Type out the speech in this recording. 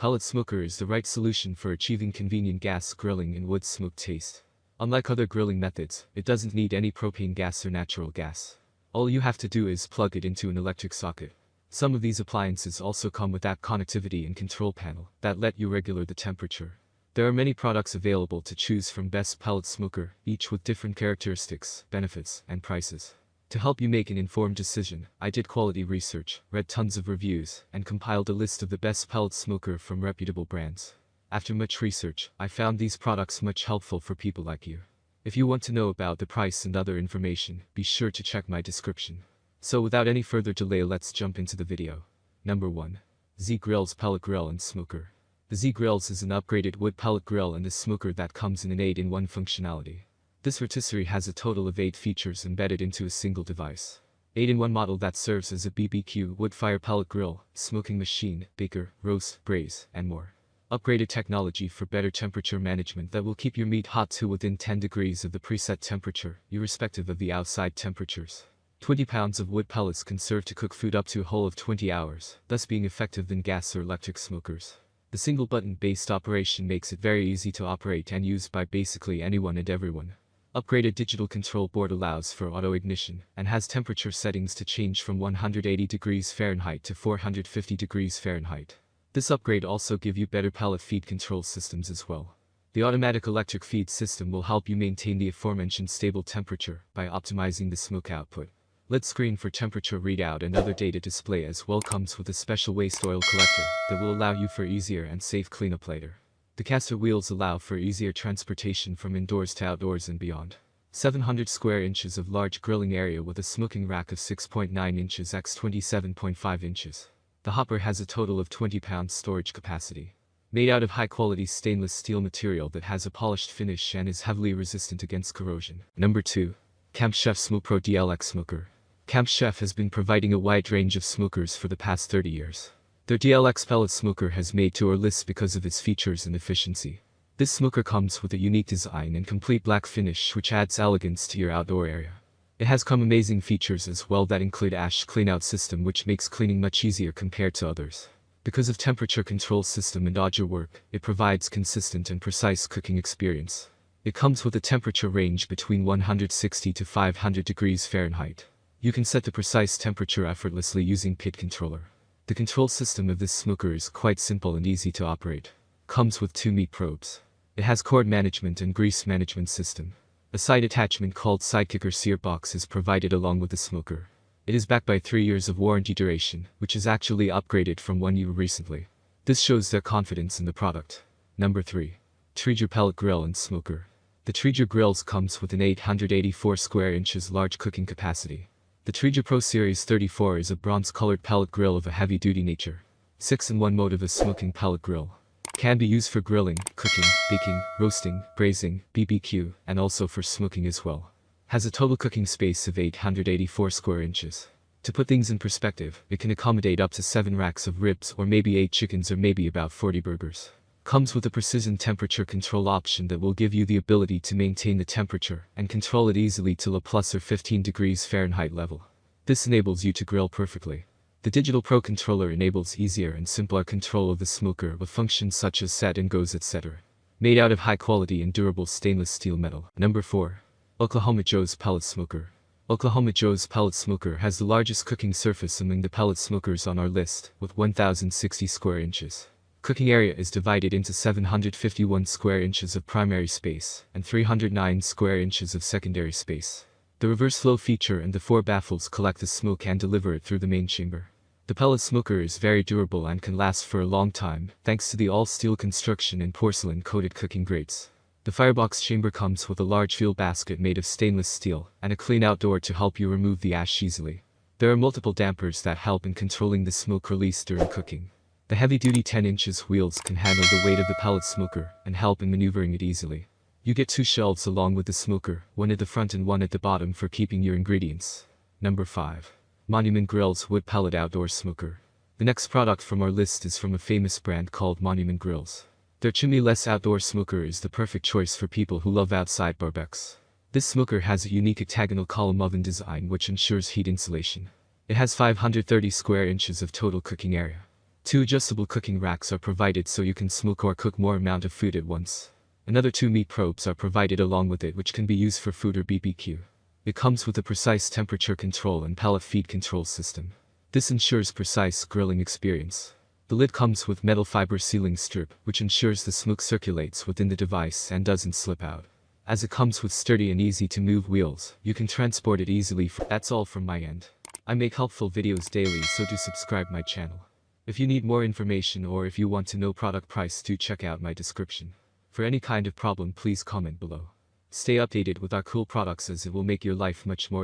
Pellet smoker is the right solution for achieving convenient gas grilling and wood smoke taste. Unlike other grilling methods, it doesn't need any propane gas or natural gas. All you have to do is plug it into an electric socket. Some of these appliances also come with app connectivity and control panel that let you regulate the temperature. There are many products available to choose from. Best pellet smoker, each with different characteristics, benefits, and prices. To help you make an informed decision, I did quality research, read tons of reviews, and compiled a list of the best pellet smoker from reputable brands. After much research, I found these products much helpful for people like you. If you want to know about the price and other information, be sure to check my description. So without any further delay, let's jump into the video. Number 1. Z Grills Pellet Grill and Smoker. The Z Grills is an upgraded wood pellet grill and a smoker that comes in an 8-in-1 functionality. This rotisserie has a total of 8 features embedded into a single device. 8-in-1 model that serves as a BBQ wood fire pellet grill, smoking machine, baker, roast, braise, and more. Upgraded technology for better temperature management that will keep your meat hot to within 10 degrees of the preset temperature, irrespective of the outside temperatures. 20 pounds of wood pellets can serve to cook food up to a whole of 20 hours, thus being effective than gas or electric smokers. The single button-based operation makes it very easy to operate and used by basically anyone and everyone. Upgraded digital control board allows for auto ignition and has temperature settings to change from 180 degrees Fahrenheit to 450 degrees Fahrenheit. This upgrade also gives you better pellet feed control systems as well. The automatic electric feed system will help you maintain the aforementioned stable temperature by optimizing the smoke output. LED screen for temperature readout and other data display as well comes with a special waste oil collector that will allow you for easier and safe cleanup later. The caster wheels allow for easier transportation from indoors to outdoors and beyond. 700 square inches of large grilling area with a smoking rack of 6.9 inches x 27.5 inches. The hopper has a total of 20 pounds storage capacity. Made out of high-quality stainless steel material that has a polished finish and is heavily resistant against corrosion. Number 2. Camp Chef Smoke Pro DLX Smoker. Camp Chef has been providing a wide range of smokers for the past 30 years. Their DLX pellet smoker has made to our list because of its features and efficiency. This smoker comes with a unique design and complete black finish which adds elegance to your outdoor area. It has come amazing features as well that include ash cleanout system which makes cleaning much easier compared to others. Because of temperature control system and auger work, it provides consistent and precise cooking experience. It comes with a temperature range between 160 to 500 degrees Fahrenheit. You can set the precise temperature effortlessly using PID controller. The control system of this smoker is quite simple and easy to operate. Comes with 2 meat probes. It has cord management and grease management system. A side attachment called Sidekicker sear box is provided along with the smoker. It is backed by 3 years of warranty duration, which is actually upgraded from 1 year recently. This shows their confidence in the product. Number 3. Traeger Pellet Grill and Smoker. The Traeger grills comes with an 884 square inches large cooking capacity. The Traeger Pro Series 34 is a bronze-colored pellet grill of a heavy-duty nature. 6-in-1 mode of a smoking pellet grill. Can be used for grilling, cooking, baking, roasting, braising, BBQ, and also for smoking as well. Has a total cooking space of 884 square inches. To put things in perspective, it can accommodate up to 7 racks of ribs or maybe 8 chickens or maybe about 40 burgers. Comes with a precision temperature control option that will give you the ability to maintain the temperature and control it easily till a plus or 15 degrees Fahrenheit level. This enables you to grill perfectly. The Digital Pro controller enables easier and simpler control of the smoker with functions such as set and goes etc. Made out of high quality and durable stainless steel metal. Number 4. Oklahoma Joe's Pellet Smoker. Oklahoma Joe's Pellet Smoker has the largest cooking surface among the pellet smokers on our list, with 1,060 square inches. Cooking area is divided into 751 square inches of primary space and 309 square inches of secondary space. The reverse flow feature and the 4 baffles collect the smoke and deliver it through the main chamber. The pellet smoker is very durable and can last for a long time thanks to the all-steel construction and porcelain-coated cooking grates. The firebox chamber comes with a large fuel basket made of stainless steel and a clean outdoor to help you remove the ash easily. There are multiple dampers that help in controlling the smoke release during cooking. The heavy-duty 10 inches wheels can handle the weight of the pellet smoker and help in maneuvering it easily. You get 2 shelves along with the smoker, one at the front and one at the bottom for keeping your ingredients. Number 5. Monument Grills Wood Pellet Outdoor Smoker. The next product from our list is from a famous brand called Monument Grills. Their chimney-less outdoor smoker is the perfect choice for people who love outside barbecues. This smoker has a unique octagonal column oven design which ensures heat insulation. It has 530 square inches of total cooking area. 2 adjustable cooking racks are provided so you can smoke or cook more amount of food at once. Another 2 meat probes are provided along with it, which can be used for food or BBQ. It comes with a precise temperature control and pellet feed control system. This ensures precise grilling experience. The lid comes with metal fiber sealing strip, which ensures the smoke circulates within the device and doesn't slip out. As it comes with sturdy and easy to move wheels, you can transport it easily. That's all from my end. I make helpful videos daily, so do subscribe my channel. If you need more information or if you want to know product price, do check out my description. For any kind of problem, please comment below. Stay updated with our cool products, as it will make your life much more easier.